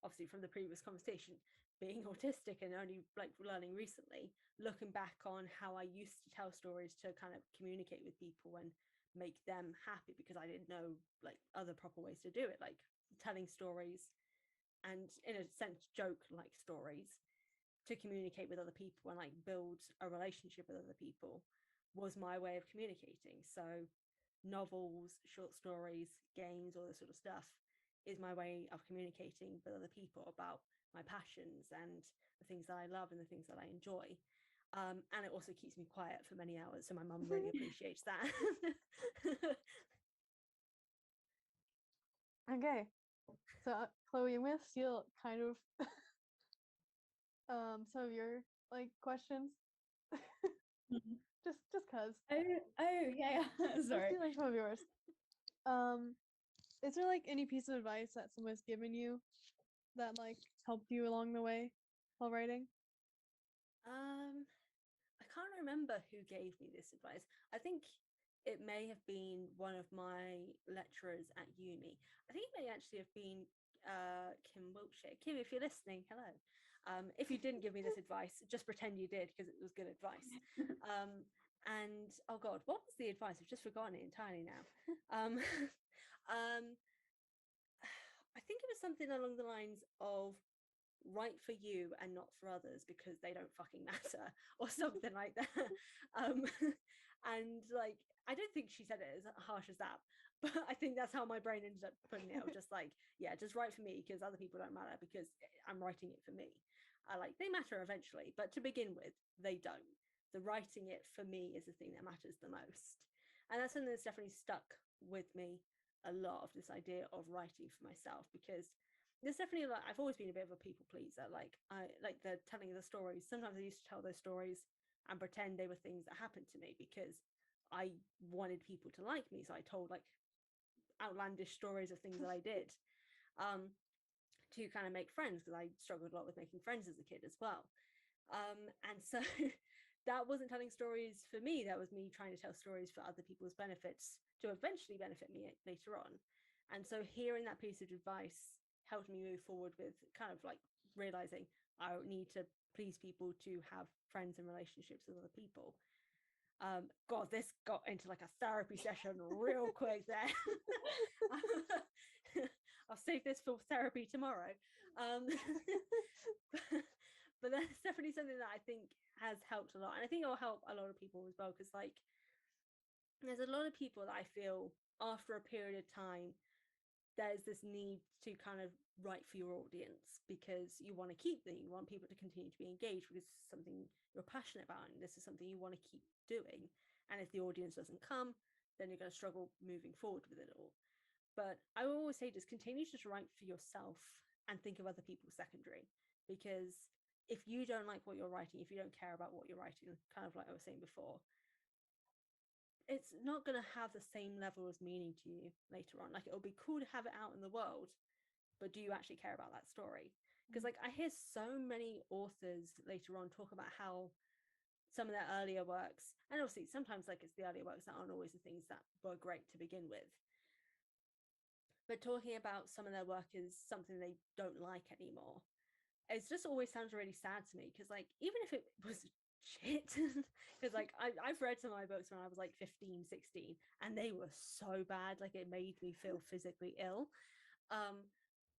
obviously from the previous conversation, being autistic and only like learning recently, looking back on how I used to tell stories to kind of communicate with people and make them happy, because I didn't know like other proper ways to do it, like telling stories and in a sense joke like stories to communicate with other people and like build a relationship with other people was my way of communicating. So novels, short stories, games, all this sort of stuff is my way of communicating with other people about my passions and the things that I love and the things that I enjoy. And it also keeps me quiet for many hours, so my mum really appreciates that. Okay. So Chloe, I'm gonna steal kind of some of your like questions. just cause. Oh yeah. Sorry. I'm stealing some of yours. Is there like any piece of advice that someone's given you that like helped you along the way while writing? I can't remember who gave me this advice. I think it may have been one of my lecturers at uni. I think it may actually have been Kim Wiltshire. Kim, if you're listening, hello. If you didn't give me this advice, just pretend you did, because it was good advice. And oh god, what was the advice? I've just forgotten it entirely now. I think it was something along the lines of write for you and not for others because they don't fucking matter, or something like that. And like, I don't think she said it as harsh as that, but I think that's how my brain ended up putting it. Just like, yeah, just write for me because other people don't matter, because I'm writing it for me. Like, they matter eventually, but to begin with, they don't. The writing it for me is the thing that matters the most. And that's something that's definitely stuck with me a lot, of this idea of writing for myself, because there's definitely like, I've always been a bit of a people pleaser. Like, I like the telling of the stories. Sometimes I used to tell those stories and pretend they were things that happened to me because I wanted people to like me. So I told like outlandish stories of things that I did to kind of make friends, because I struggled a lot with making friends as a kid as well. And so that wasn't telling stories for me. That was me trying to tell stories for other people's benefits to eventually benefit me later on. And so hearing that piece of advice helped me move forward with kind of like realizing I don't need to please people to have friends and relationships with other people. God, this got into like a therapy session real quick there. I'll save this for therapy tomorrow. But that's definitely something that I think has helped a lot. And I think it'll help a lot of people as well, because like, there's a lot of people that I feel after a period of time, there's this need to kind of write for your audience because you want to keep them, you want people to continue to be engaged because it's something you're passionate about and this is something you want to keep doing. And if the audience doesn't come, then you're going to struggle moving forward with it all. But I will always say, just continue to write for yourself and think of other people secondary, because if you don't like what you're writing, if you don't care about what you're writing, kind of like I was saying before, it's not going to have the same level of meaning to you later on. Like, it'll be cool to have it out in the world, but do you actually care about that story? Because like, I hear so many authors later on talk about how some of their earlier works, and obviously sometimes like it's the earlier works that aren't always the things that were great to begin with, but talking about some of their work is something they don't like anymore. It just always sounds really sad to me, because like, even if it was shit, because like I've read some of my books when I was like 15, 16, and they were so bad, like it made me feel physically ill,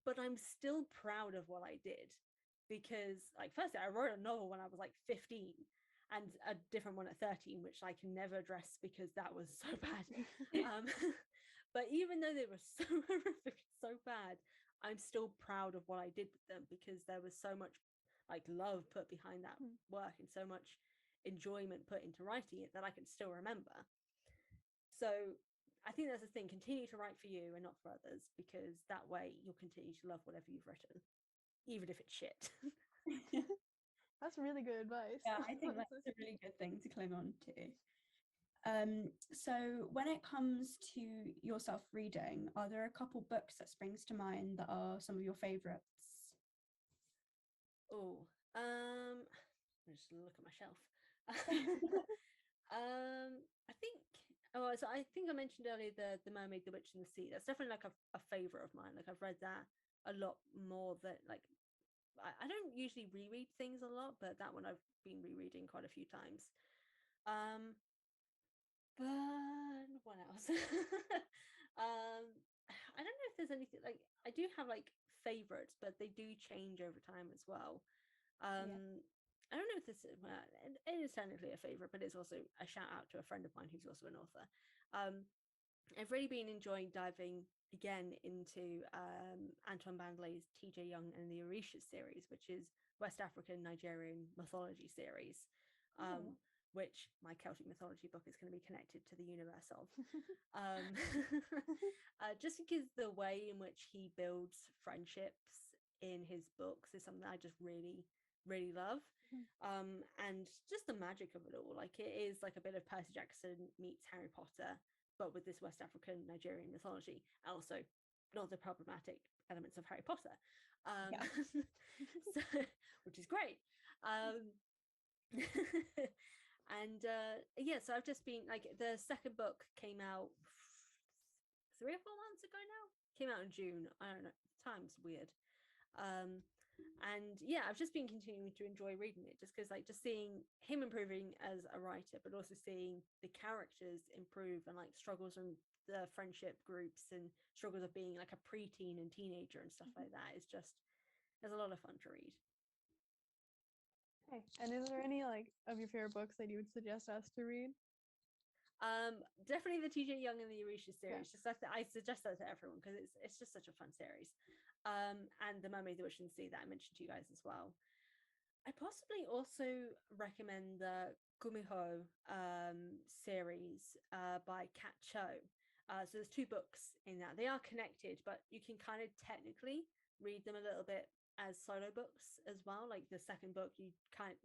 but I'm still proud of what I did, because like, firstly, I wrote a novel when I was like 15 and a different one at 13, which I can never address because that was so bad. But even though they were so horrific, so bad, I'm still proud of what I did with them, because there was so much like love put behind that work and so much enjoyment put into writing it that I can still remember. So I think that's the thing, continue to write for you and not for others, because that way you'll continue to love whatever you've written, even if it's shit. That's really good advice. Yeah, I think that's a really good thing to cling on to. So when it comes to yourself reading, are there a couple books that springs to mind that are some of your favorites? Oh, just look at my shelf. I think, so I think I mentioned earlier the Mermaid, the Witch, and the Sea. That's definitely like a favorite of mine. Like, I've read that a lot more than like, I don't usually reread things a lot, but that one I've been rereading quite a few times. But what else? I don't know if there's anything, like, I do have like favorites, but they do change over time as well. I don't know if this is, well, it is technically a favorite, but it's also a shout out to a friend of mine who's also an author. I've really been enjoying diving again into Antoine Bandelay's TJ Young and the Orishas series, which is West African Nigerian mythology series. which my Celtic mythology book is going to be connected to the universe of. Just because the way in which he builds friendships in his books is something I just really, really love. And just the magic of it all. Like, it is like a bit of Percy Jackson meets Harry Potter, but with this West African Nigerian mythology, and also not the problematic elements of Harry Potter. So, which is great. And so I've just been like, the second book came out 3 or 4 months ago now. Came out in June. I don't know, time's weird. And yeah, I've just been continuing to enjoy reading it, just because like just seeing him improving as a writer, but also seeing the characters improve, and like struggles and the friendship groups and struggles of being like a preteen and teenager and stuff like that is just, there's a lot of fun to read. Okay, and is there any like of your favorite books that you would suggest us to read? Definitely the TJ Young and the Eurisha series. Just I suggest that to everyone, because it's just such a fun series. And the Mermaid, the Witch and the Sea that I mentioned to you guys as well. I possibly also recommend the Gumiho series by Kat Cho. So there's 2 books in that. They are connected, but you can kind of technically read them a little bit as solo books as well. Like the second book, you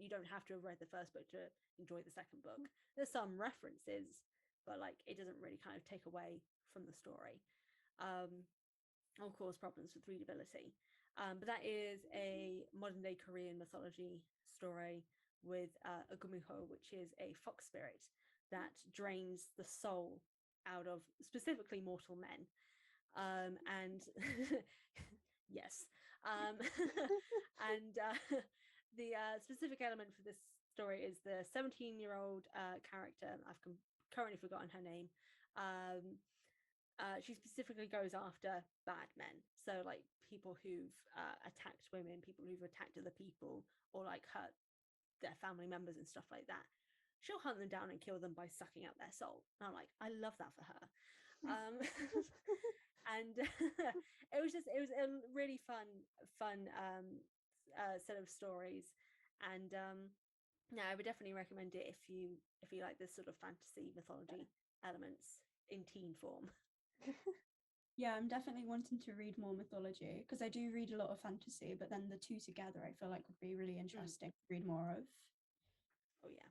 don't have to have read the first book to enjoy the second book. There's some references, but like it doesn't really kind of take away from the story, or cause problems with readability. But that is a modern day Korean mythology story with a Gumiho, which is a fox spirit that drains the soul out of specifically mortal men. And yes. And the specific element for this story is the 17-year-old character. I've currently forgotten her name. She specifically goes after bad men, so like people who've attacked women, people who've attacked other people, or like hurt their family members and stuff like that. She'll hunt them down and kill them by sucking out their soul. And I'm like, I love that for her. And it was a really fun set of stories. And I would definitely recommend it if you like this sort of fantasy mythology elements in teen form. Yeah, I'm definitely wanting to read more mythology, because I do read a lot of fantasy, but then the 2 together I feel like would be really interesting to read more of. Oh yeah.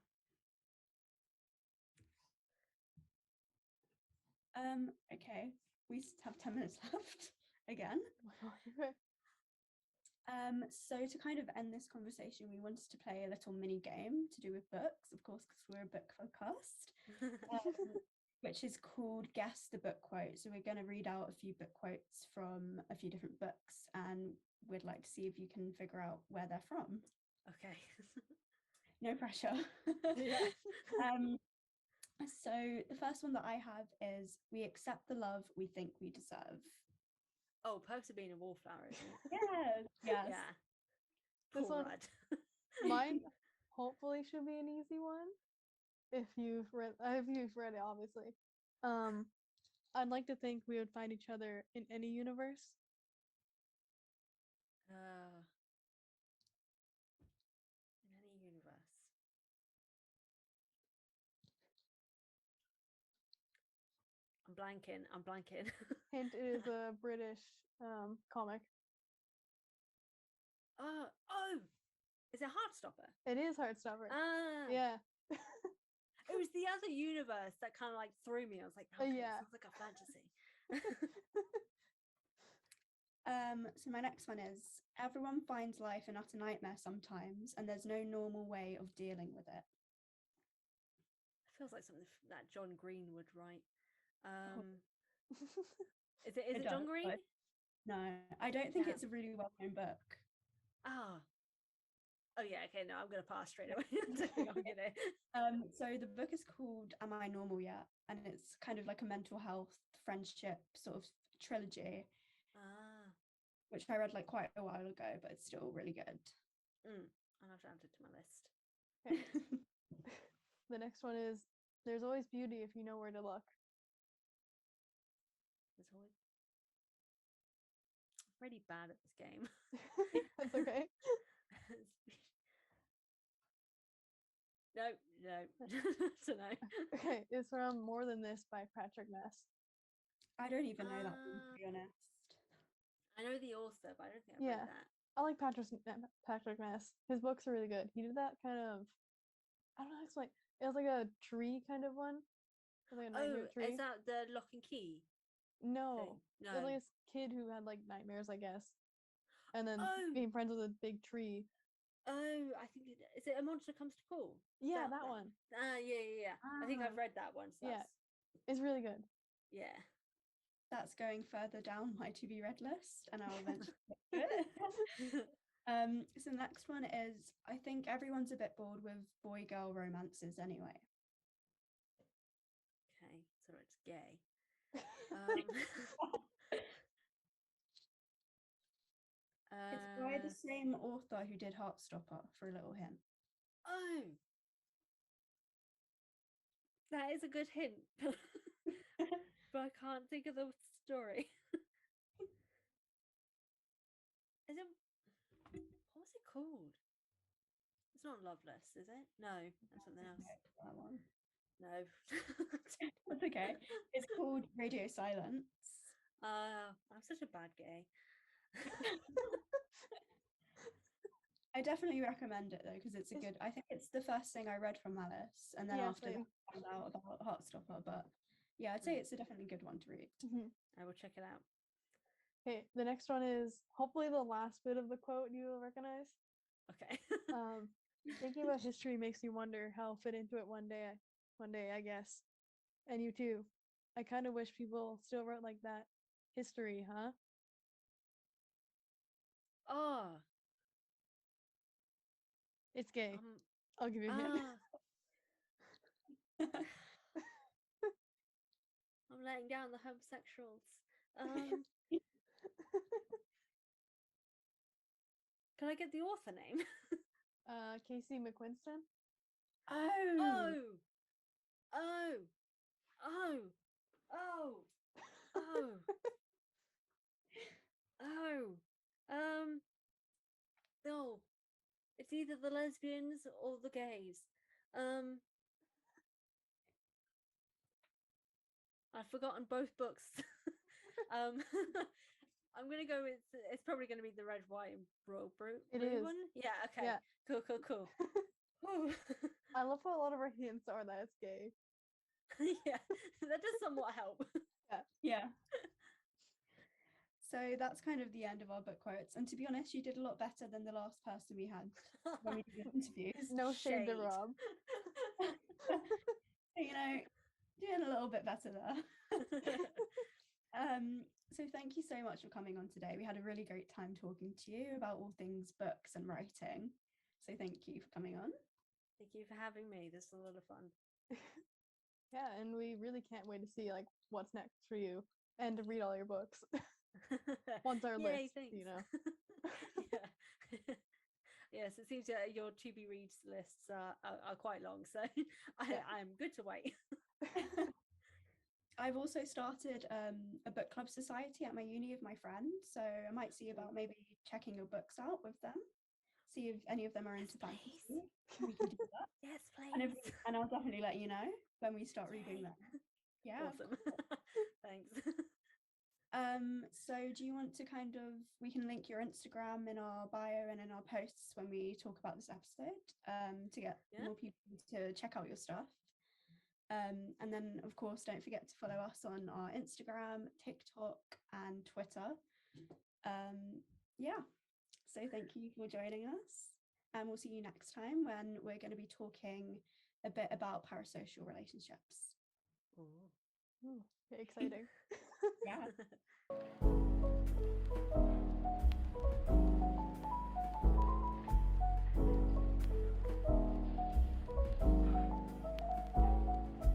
Okay, we have 10 minutes left again. So to kind of end this conversation, we wanted to play a little mini game to do with books, of course, because we're a book podcast, which is called Guess the Book Quote. So we're going to read out a few book quotes from a few different books, and we'd like to see if you can figure out where they're from. Okay. No pressure. Yeah. So the first one that I have is, we accept the love we think we deserve. Oh, Perks of Being a Wallflower, isn't it? Yes. Yeah. This Cool, one, mine hopefully should be an easy one. If you've read it, obviously. I'd like to think we would find each other in any universe. In any universe. I'm blanking. Hint, it is a British comic. Oh, is it Heartstopper? It is Heartstopper. Yeah. It was the other universe that kind of like threw me. I was like, okay, yeah. sounds like a fantasy. So my next one is, everyone finds life an utter nightmare sometimes, and there's no normal way of dealing with it. It feels like something that John Green would write. Is it John Green? No, I don't think it's a really well-known book. Oh yeah, okay, no, I'm gonna pass straight away. I don't think I'll get it. So the book is called Am I Normal Yet? And it's kind of like a mental health friendship sort of trilogy, which I read like quite a while ago, but it's still really good. I'll have to add it to my list. Okay. The next one is, there's always beauty if you know where to look. There's always... I'm really bad at this game. That's okay. No. So no. Okay, it's from More Than This by Patrick Ness. I don't even know that one, to be honest. I know the author, but I don't think I've read that. I like Patrick Ness. His books are really good. He did that kind of, I don't know how to explain. It was like a tree kind of one. Like a nightmare tree. Is that the Lock and Key? No. No. It was like this kid who had like nightmares, I guess. And then became friends with a big tree. Oh, I think is it A Monster Comes to Call? Yeah, that one. Yeah. I think I've read that one. So it's really good. Yeah. That's going further down my to be read list, and I'll eventually get to it. So the next one is, I think everyone's a bit bored with boy-girl romances anyway. Okay, so it's gay. It's by the same author who did Heartstopper, for a little hint. Oh, that is a good hint. But I can't think of the story. Is it? What was it called? It's not Loveless, is it? No, that's something else. That one. No. That's okay. It's called Radio Silence. I'm such a bad gay. I definitely recommend it though, because it's a good. I think it's the first thing I read from Alice, and then after that I found out about Heartstopper. But yeah, I'd say it's a definitely good one to read. I will check it out. Okay, the next one is hopefully the last bit of the quote you will recognize. Okay. Thinking about history makes me wonder how I'll fit into it one day, I guess. And you too. I kind of wish people still wrote like that. History, huh? Oh. It's gay. I'll give you a hint. I'm letting down the homosexuals. Can I get the author name? Casey McQuiston. Oh. No. It's either the lesbians or the gays. I've forgotten both books. I'm gonna go with. It's probably gonna be the Red, White, and Blue one. Yeah. Okay. Yeah. Cool. I love how a lot of our hints are that it's gay. Yeah, that does somewhat help. Yeah. So that's kind of the end of our book quotes. And to be honest, you did a lot better than the last person we had when we did interviews. No shade to Rob. Doing a little bit better there. So thank you so much for coming on today. We had a really great time talking to you about all things books and writing. So thank you for coming on. Thank you for having me. This is a lot of fun. Yeah, and we really can't wait to see like what's next for you and to read all your books. Once our list, thanks. Yeah. Yes, it seems that your to be read lists are quite long, so I'm good to wait. I've also started a book club society at my uni of my friends, so I might see about maybe checking your books out with them, see if any of them are into fantasy. We can do that. Yes, please. And I'll definitely let you know when we start reading them. Yeah. Awesome. Thanks. So do you want to we can link your Instagram in our bio and in our posts when we talk about this episode, to get more people to check out your stuff. And then of course don't forget to follow us on our Instagram, TikTok and Twitter. So thank you for joining us, and we'll see you next time when we're going to be talking a bit about parasocial relationships. Ooh, exciting. Yeah.